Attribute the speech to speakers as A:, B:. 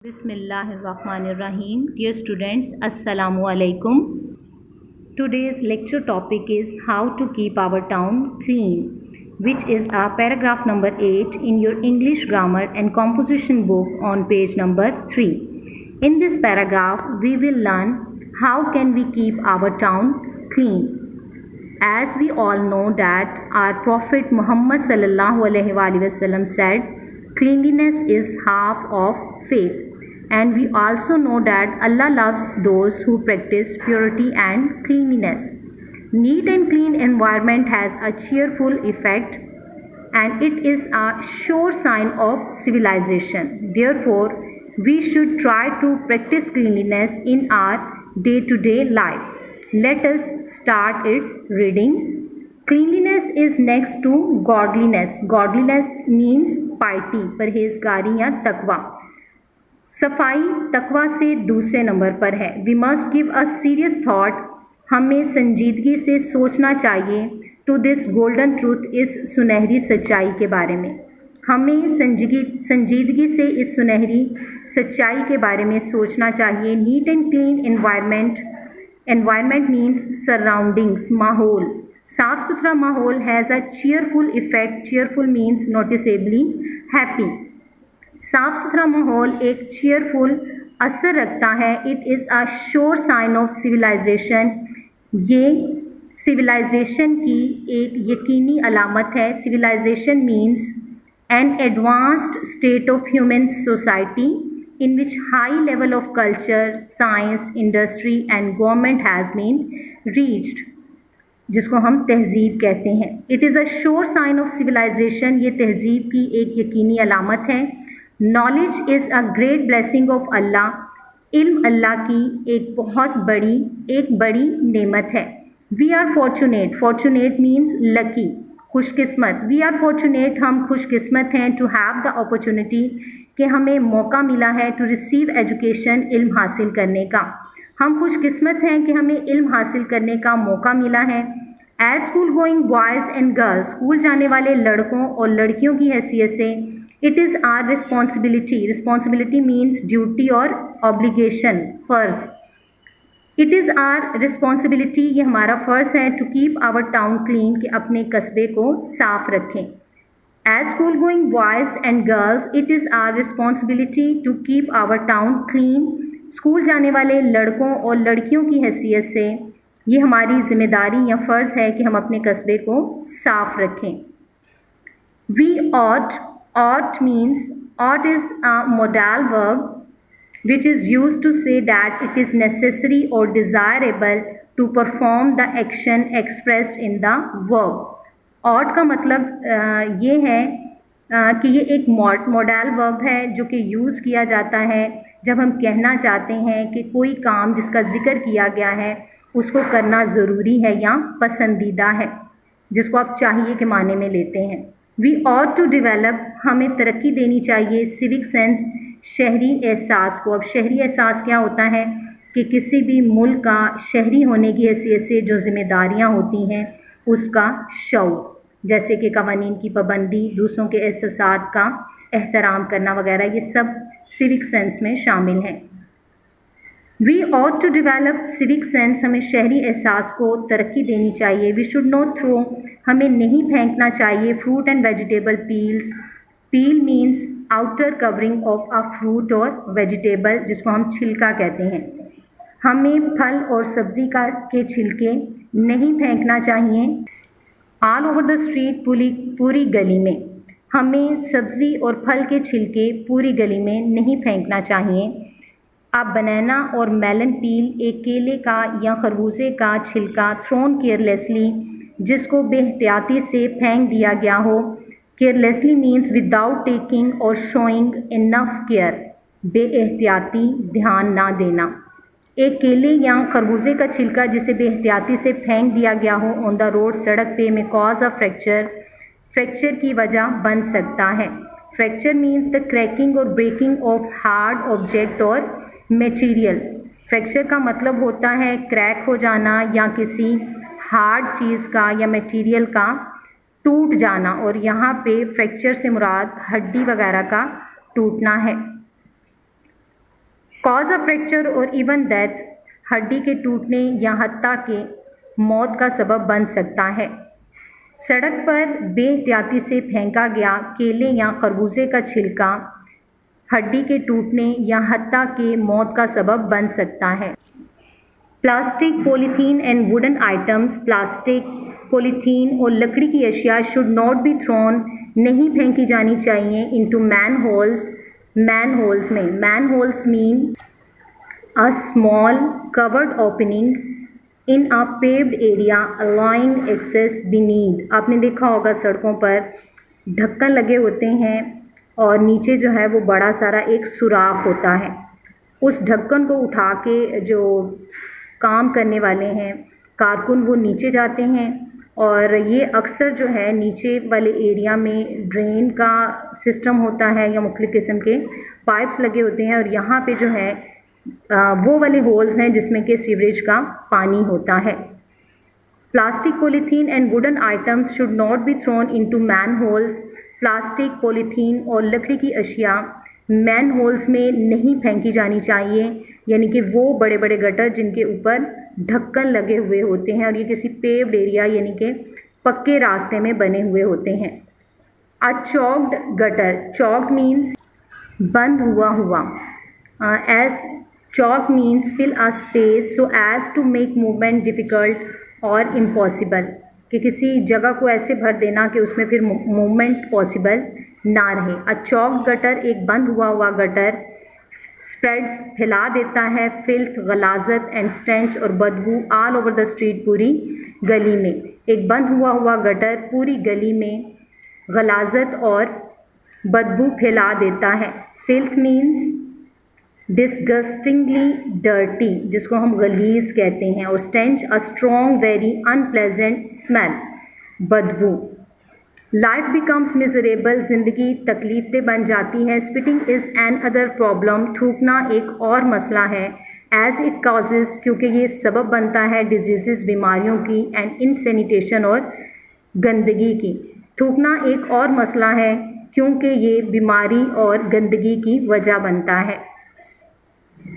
A: Bismillahirrahmanirrahim. Dear students, Assalamu alaikum. Today's lecture topic is how to keep our town clean, which is our paragraph number 8 in your English grammar and composition book on page number 3. In this paragraph, we will learn how can we keep our town clean. As we all know that our Prophet Muhammad sallallahu alaihi wasallam said, cleanliness is half of faith. And we also know that Allah loves those who practice purity and cleanliness. Neat and clean environment has a cheerful effect and it is a sure sign of civilization. Therefore, we should try to practice cleanliness in our day-to-day life. Let us start its reading. Cleanliness is next to godliness. Godliness means piety, परहेजगारी या तकवा. सफाई तकवा से दूसरे number पर है. We must give a serious thought. हमें संजीदगी से सोचना चाहिए टू दिस गोल्डन ट्रूथ, इस सुनहरी सच्चाई के बारे में. हमें संजीदगी से इस सुनहरी सच्चाई के बारे में सोचना चाहिए. Neat and clean environment. Environment means surroundings, माहौल. साफ सुथरा माहौल has a cheerful effect. Cheerful means noticeably happy. साफ सुथरा माहौल एक चीयरफुल असर रखता है. It is a sure sign of civilisation. ये सिविलाइजेशन की एक यकीनी अलामत है. Civilisation means an advanced state of human society in which high level of culture, science, industry and government has been reached, जिसको हम तहजीब कहते हैं. It is a sure sign of civilisation. ये तहजीब की एक यकीनी अलामत है. Knowledge is a great blessing of Allah. इल्म अल्लाह की एक बड़ी नेमत है. We are fortunate. Fortunate means lucky, खुशकिस्मत. वी आर फॉर्चुनेट, हम खुशकिस्मत हैं. टू हैव द अपॉर्चुनिटी, कि हमें मौका मिला है. टू रिसीव एजुकेशन, इल्म हासिल करने का. हम खुशकिस्मत हैं कि हमें इल्म हासिल करने का मौका मिला है. As school going boys and girls, school जाने वाले लड़कों और लड़कियों की हैसियत से it is our responsibility. Responsibility means duty और ऑब्लिगेशन, फ़र्ज़. इट इज़ आर रिस्पॉन्सिबिलिटी, ये हमारा फ़र्ज़ है. To keep our town clean, कि अपने कस्बे को साफ़ रखें. As school going boys and girls, it is our responsibility to keep our town clean. School जाने वाले लड़कों और लड़कियों की हैसियत से ये हमारी ज़िम्मेदारी या फ़र्ज़ है कि हम अपने कस्बे को साफ़ रखें. We ought means, ought is a modal verb which is used to say that it is necessary or desirable to perform the action expressed in the verb. ought का मतलब ये है कि ये एक modal verb है जो कि यूज़ किया जाता है जब हम कहना चाहते हैं कि कोई काम जिसका जिक्र किया गया है उसको करना ज़रूरी है या पसंदीदा है, जिसको आप चाहिए के माने में लेते हैं. वी ought टू डेवलप, हमें तरक्की देनी चाहिए. सिविक सेंस, शहरी एहसास को. अब शहरी एहसास क्या होता है कि किसी भी मुल्क का शहरी होने की हैसियत से जो ज़िम्मेदारियाँ होती हैं उसका शऊर, जैसे कि कवानीन की पाबंदी, दूसरों के एहसासात का एहतराम करना वगैरह, ये सब सिविक सेंस में शामिल हैं. We ought to develop civic sense, हमें शहरी एहसास को तरक्की देनी चाहिए. वी शुड नॉट थ्रो, हमें नहीं फेंकना चाहिए. Fruit and vegetable peels. Peel means outer covering of a fruit और वेजिटेबल, जिसको हम छिलका कहते हैं. हमें फल और सब्ज़ी के छिलके नहीं फेंकना चाहिए. ऑल ओवर द स्ट्रीट, पूरी गली में. हमें सब्ज़ी और फल के छिलके पूरी गली में नहीं फेंकना चाहिए. अब बनाना और मेलन पील, एक केले का या खरबूजे का छिलका थ्रोन केयरलेसली, जिसको बेहतियाती से फेंक दिया गया हो. केयरलेसली मीन्स विदाउट टेकिंग और शोइंग इनफ केयर, बेएहतियाती, ध्यान ना देना. एक केले या खरबूजे का छिलका जिसे बेहतियाती से फेंक दिया गया हो ऑन द रोड, सड़क पे, में कॉज ऑफ फ्रैक्चर की वजह बन सकता है. फ्रैक्चर मीन्स द क्रैकिंग और ब्रेकिंग ऑफ हार्ड ऑब्जेक्ट और मटेरियल. फ्रैक्चर का मतलब होता है क्रैक हो जाना या किसी हार्ड चीज़ का या मटेरियल का टूट जाना, और यहाँ पे फ्रैक्चर से मुराद हड्डी वगैरह का टूटना है. कॉज ऑफ फ्रैक्चर और इवन डेथ, हड्डी के टूटने या हत्या के मौत का सबब बन सकता है। सड़क पर बेएहतियाती से फेंका गया केले या खरबूजे का छिलका हड्डी के टूटने या हत्या के मौत का सबब बन सकता है। Plastic, polythene and wooden items, plastic, polythene और लकड़ी की अशिया शुड नॉट बी थ्रोन, नहीं फेंकी जानी चाहिए, इनटू मैनहोल्स, मैनहोल्स में। Manholes means a small covered opening in a paved area allowing access beneath. आपने देखा होगा सड़कों पर ढक्कन लगे होते हैं और नीचे जो है वो बड़ा सारा एक सुराख होता है। उस ढक्कन को उठा के जो काम करने वाले हैं कारकुन वो नीचे जाते हैं और ये अक्सर जो है नीचे वाले एरिया में ड्रेन का सिस्टम होता है या मुख्तलिफ किस्म के पाइप्स लगे होते हैं और यहाँ पे जो है वो वाले होल्स हैं जिसमें कि सीवरेज का पानी होता है। Plastic, polythene and wooden items should not be thrown into manholes. Plastic, polythene और लकड़ी की अशिया मैन होल्स में नहीं फेंकी जानी चाहिए, यानी कि वो बड़े बड़े गटर जिनके ऊपर ढक्कन लगे हुए होते हैं और ये किसी पेव्ड एरिया यानी कि पक्के रास्ते में बने हुए होते हैं। A choked gutter, choked means बंद हुआ हुआ, as choke means fill a space so as to make movement difficult और इम्पॉसिबल, कि किसी जगह को ऐसे भर देना कि उसमें फिर मूवमेंट पॉसिबल ना रहे। अ चॉक्ड गटर, एक बंद हुआ हुआ गटर, स्प्रेड्स फैला देता है फिल्थ, गलाजत एंड स्टेंच और बदबू ऑल ओवर द स्ट्रीट, पूरी गली में। एक बंद हुआ हुआ गटर पूरी गली में गलाजत और बदबू फैला देता है। फिल्थ मीन्स डिस्गस्टिंगली डर्टी, जिसको हम गलीज कहते हैं, और stench a strong very unpleasant smell, बदबू। लाइफ बिकम्स मिजरेबल, ज़िंदगी तकलीफदेह बन जाती है। Spitting is an other problem, थूकना एक और मसला है। एज इट काजेज़, क्योंकि ये सबब बनता है डिजीज़, बीमारियों की, एंड इनसेनिटेशन और गंदगी की। थूकना एक और मसला है क्योंकि ये बीमारी और गंदगी की वजह बनता है।